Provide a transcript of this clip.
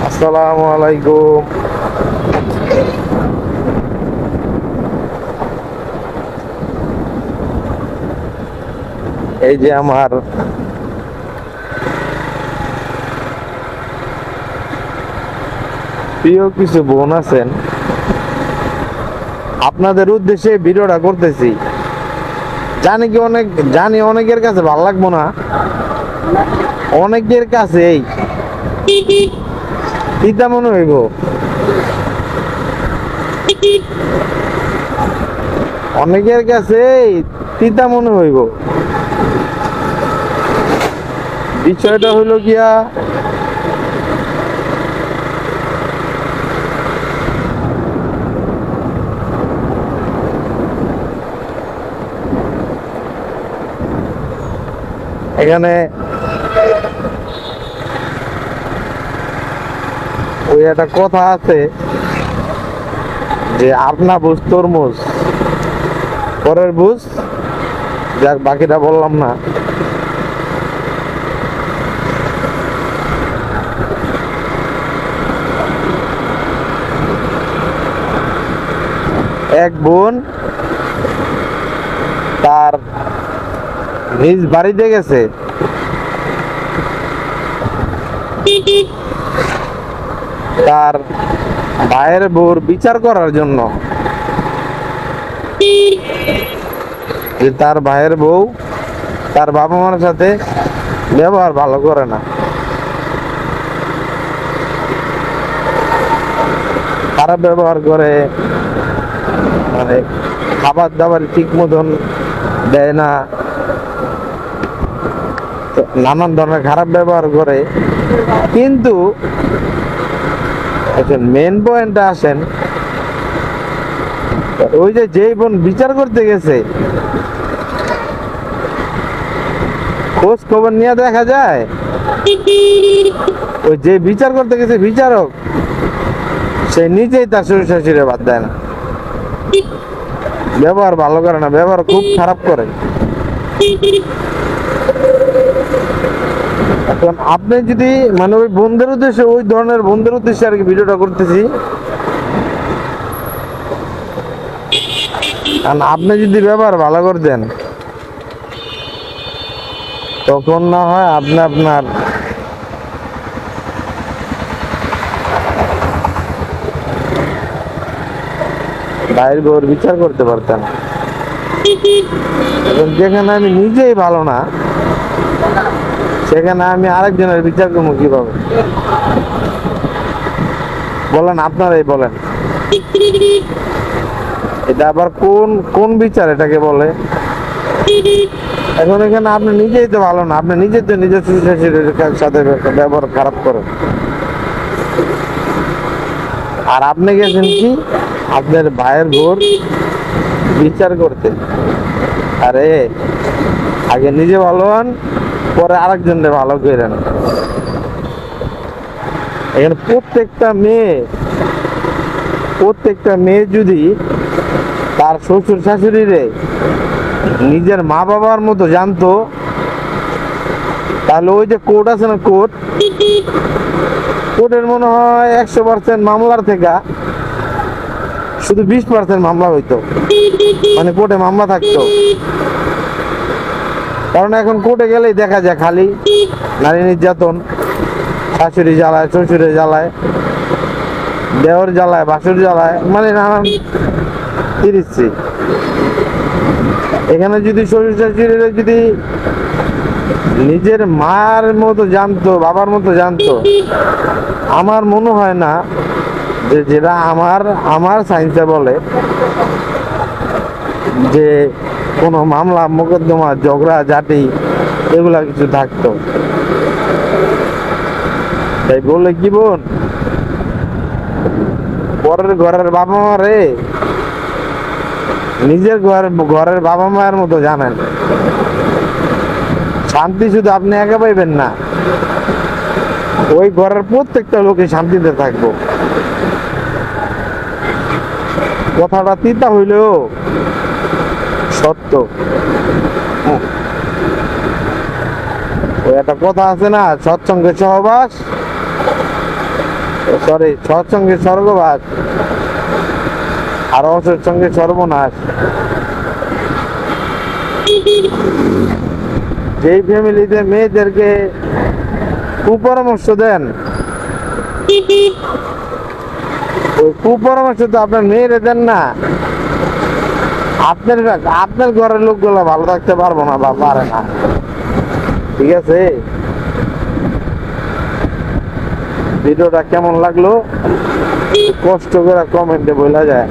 আসসালামু আলাইকুম। এই যে আমার প্রিয় কিছু বোন আছেন, আপনাদের উদ্দেশ্যে ভিডিওটা করতেছি। জানি অনেকের কাছে ভালো লাগবো না, অনেকের কাছে এই তিতা মনে হইব। অনেকের কাছে এই তিতা মনে হইব। বিষয়টা হইল গিয়া, এখানে ওই একটা কথা আছে যে আপনা বুঝ তরমুজ, পরের বুঝ। যাক, বাকিটা বললাম না। এক বোন তার নিজ বাড়িতে গেছে, তার ভাইয়ের বউর বিচার করার জন্য। যে তার ভাইয়ের বউ তার বাবা মার সাথে ব্যবহার ভালো করে না, খারাপ ব্যবহার করে, মানে খাবার দাবার ঠিক মতন দেয় না, নানান ধরনের খারাপ ব্যবহার করে। কিন্তু মেন পয়েন্টটা আসেন, ওই যে যেই বোন বিচার করতে গেছে, খোঁজ খবর নিয়ে দেখা যায় ওই যে বিচার করতে গেছে বিচারক, সে নিজেই তার শ্বশুর শাশুড়ি বাদ দেয় না, ব্যবহার ভালো করে না, ব্যবহার খুব খারাপ করে। এখন আপনি যদি মানে ওই বন্ধুদের উদ্দেশ্যে, ওই ধরনের বন্ধুদের উদ্দেশ্যে আর কি ভিডিওটা করতেছি, কারণ আপনি যদি ব্যবহার ভালো করে দেন, তখন না হয় আপনি আপনার ভাইয়ের বউর বিচার করতে পারতেন। এবং যেখানে আমি নিজেই ভালো না, সেখানে আমি আরেকজনের বিচার করবো কিভাবে? বলেন, আপনারাই বলেন। এটা আবার কোন কোন বিচার এটাকে বলে? এখন এখানে আপনি নিজেই তো ভালো না, আপনি নিজেই তো নিজের সাথে ব্যবহার খারাপ করেন। আর আপনি গেছেন কি আপনার ভাইয়ের বউর বিচার করতে? আরে আগে নিজে ভালো হন, পরে আরেকজনকে ভালো করেন। এখানে প্রত্যেকটা মেয়ে যদি তার শ্বশুর শাশুড়িরে নিজের মা বাবার মতো জানতো, তাহলে ওই যে কোর্ট আছে না, কোর্টের মনে হয় 100% মামলার থেকে শুধু 20% মামলা হইতো, মানে কোর্টে মামলা থাকতো। কারণ এখন কোর্টে গেলেই দেখা যায় খালি নারী নির্যাতন, শাশুড়ি জ্বালায়, শ্বশুরে জ্বালায়, দেওর জ্বালায়, বাসুর জ্বালায়, মানে নানান তিরিশি। এখানে যদি শ্বশুর শাশুড়িরা যদি নিজের মার মতো জানতো, বাবার মতো জানতো, আমার মনে হয় না যে যেটা আমার সায়েন্সে বলে যে কোনো মামলা মোকদ্দমা ঝগড়া ঝাঁটি এগুলা কিছু থাকতো। তাই বলে কি বোন, পরের ঘরের বাবা মা রে নিজের ঘরের বাবা মায়ের মতো জানেন। শান্তি শুধু আপনি একা পাইবেন না, ওই ঘরের প্রত্যেকটা লোকে শান্তিতে থাকবো। কথাটা তিতা হইলেও সত্য। ওই একটা কথা আছে না, সৎসঙ্গে সহবাস সরি, সৎসঙ্গে স্বর্গবাস আর অসৎসঙ্গে সর্বনাশ। যেই ফ্যামিলিতে মেয়েদেরকে কুপরামর্শ দেন, ওই কুপরামর্শ তো আপনার মেয়েরে দেন না, আপনার আপনার ঘরের লোকগুলো ভালো থাকতে পারবো না বা পারে না। ঠিক আছে, ভিডিওটা কেমন লাগলো কষ্ট করে কমেন্টে বলা যায়।